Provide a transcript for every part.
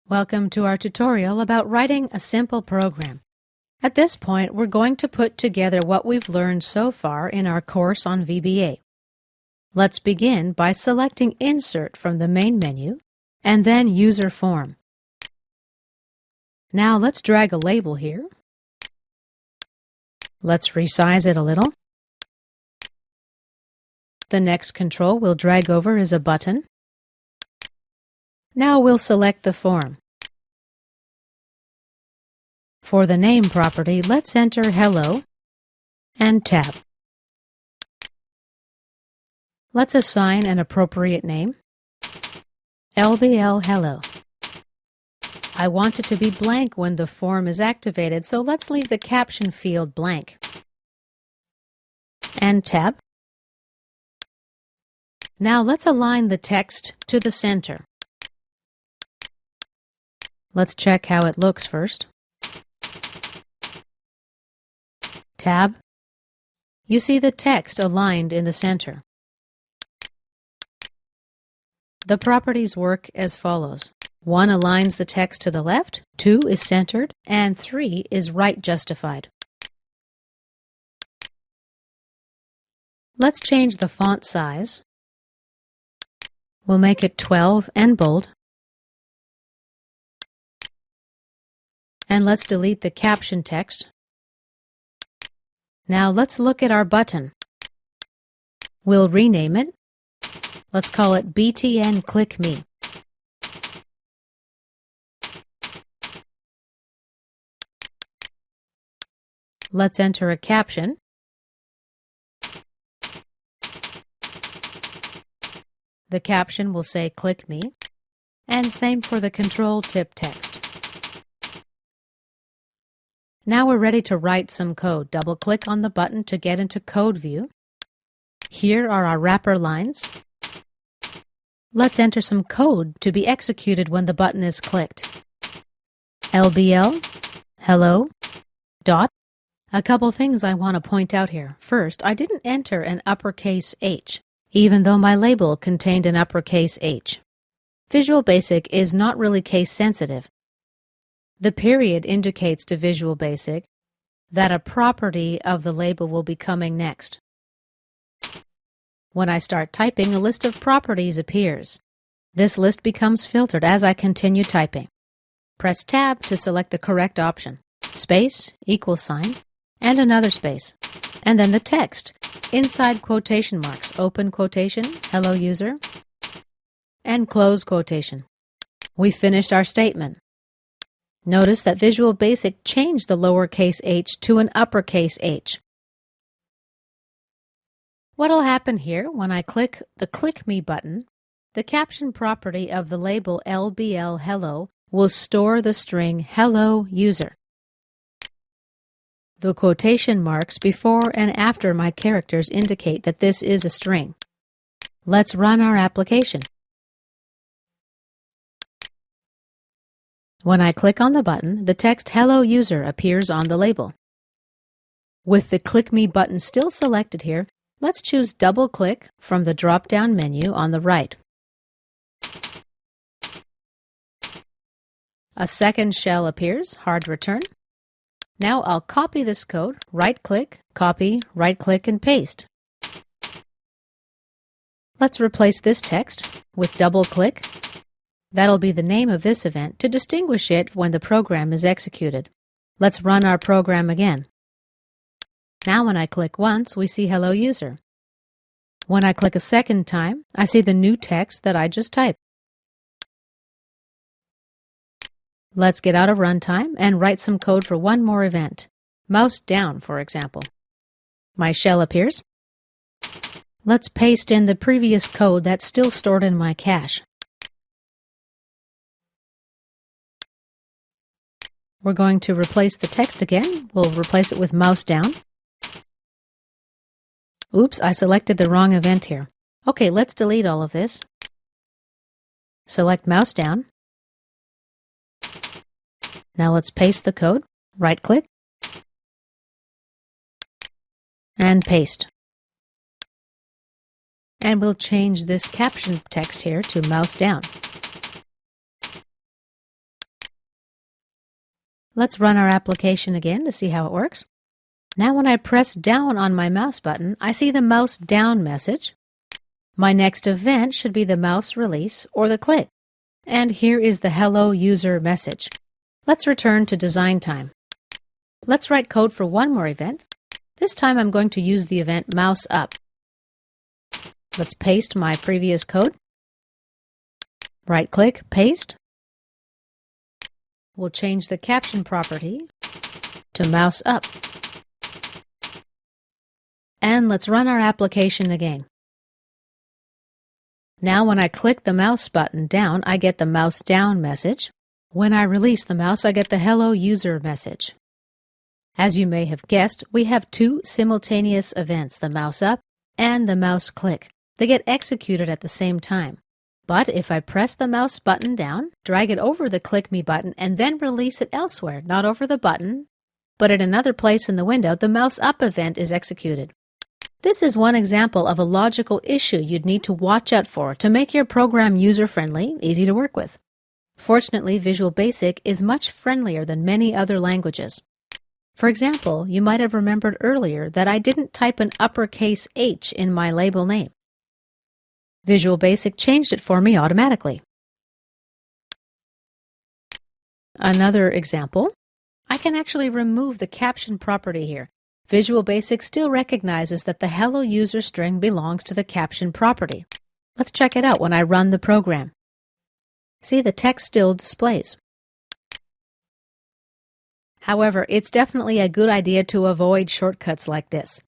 Welcome to our tutorial about writing a simple program. At this point, we're going to put together what we've learned so far in our course on VBA. Let's begin by selecting Insert from the main menu and then User Form. Now let's drag a label here. Let's resize it a little. The next control we'll drag over is a button. Now we'll select the form. For the name property, let's enter Hello and Tab. Let's assign an appropriate name, LBL Hello. I want it to be blank when the form is activated, so let's leave the caption field blank. And Tab. Now let's align the text to the center. Let's check how it looks first. Tab. You see the text aligned in the center. The properties work as follows. 1 aligns the text to the left, 2 is centered, and 3 is right justified. Let's change the font size. We'll make it 12 and bold. And let's delete the caption text. Now let's look at our button. We'll rename it. Let's call it BTN Click Me. Let's enter a caption. The caption will say Click Me, and same for the control tip text. Now we're ready to write some code. Double-click on the button to get into Code View. Here are our wrapper lines. Let's enter some code to be executed when the button is clicked. LBL, hello, dot. A couple things I want to point out here. First, I didn't enter an uppercase H, even though my label contained an uppercase H. Visual Basic is not really case sensitive. The period indicates to Visual Basic that a property of the label will be coming next. When I start typing, a list of properties appears. This list becomes filtered as I continue typing. Press Tab to select the correct option. Space, equal sign, and another space. And then the text. Inside quotation marks, open quotation, hello user, and close quotation. We finished our statement. Notice that Visual Basic changed the lowercase h to an uppercase H. What will happen here when I click the Click Me button, the caption property of the label LBL Hello will store the string Hello User. The quotation marks before and after my characters indicate that this is a string. Let's run our application. When I click on the button, the text Hello User appears on the label. With the Click Me button still selected here, let's choose Double-Click from the drop-down menu on the right. A second shell appears, hard return. Now I'll copy this code, right-click, copy, right-click, and paste. Let's replace this text with double-click. That'll be the name of this event to distinguish it when the program is executed. Let's run our program again. Now when I click once, we see Hello User. When I click a second time, I see the new text that I just typed. Let's get out of runtime and write some code for one more event. Mouse down, for example. My shell appears. Let's paste in the previous code that's still stored in my cache. We're going to replace the text again. We'll replace it with mouse down. Oops, I selected the wrong event here. Okay, let's delete all of this. Select mouse down. Now let's paste the code. Right-click. And paste. And we'll change this caption text here to mouse down. Let's run our application again to see how it works. Now when I press down on my mouse button, I see the mouse down message. My next event should be the mouse release or the click. And here is the Hello User message. Let's return to design time. Let's write code for one more event. This time I'm going to use the event mouse up. Let's paste my previous code. Right-click, paste. We'll change the caption property to mouse up. And let's run our application again. Now when I click the mouse button down, I get the mouse down message. When I release the mouse, I get the Hello User message. As you may have guessed, we have two simultaneous events, the mouse up and the mouse click. They get executed at the same time. But if I press the mouse button down, drag it over the Click Me button, and then release it elsewhere, not over the button, but at another place in the window, the mouse up event is executed. This is one example of a logical issue you'd need to watch out for to make your program user-friendly, easy to work with. Fortunately, Visual Basic is much friendlier than many other languages. For example, you might have remembered earlier that I didn't type an uppercase H in my label name. Visual Basic changed it for me automatically. Another example, I can actually remove the caption property here. Visual Basic still recognizes that the Hello User string belongs to the caption property. Let's check it out when I run the program. See, the text still displays. However, it's definitely a good idea to avoid shortcuts like this.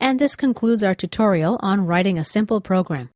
And this concludes our tutorial on writing a simple program.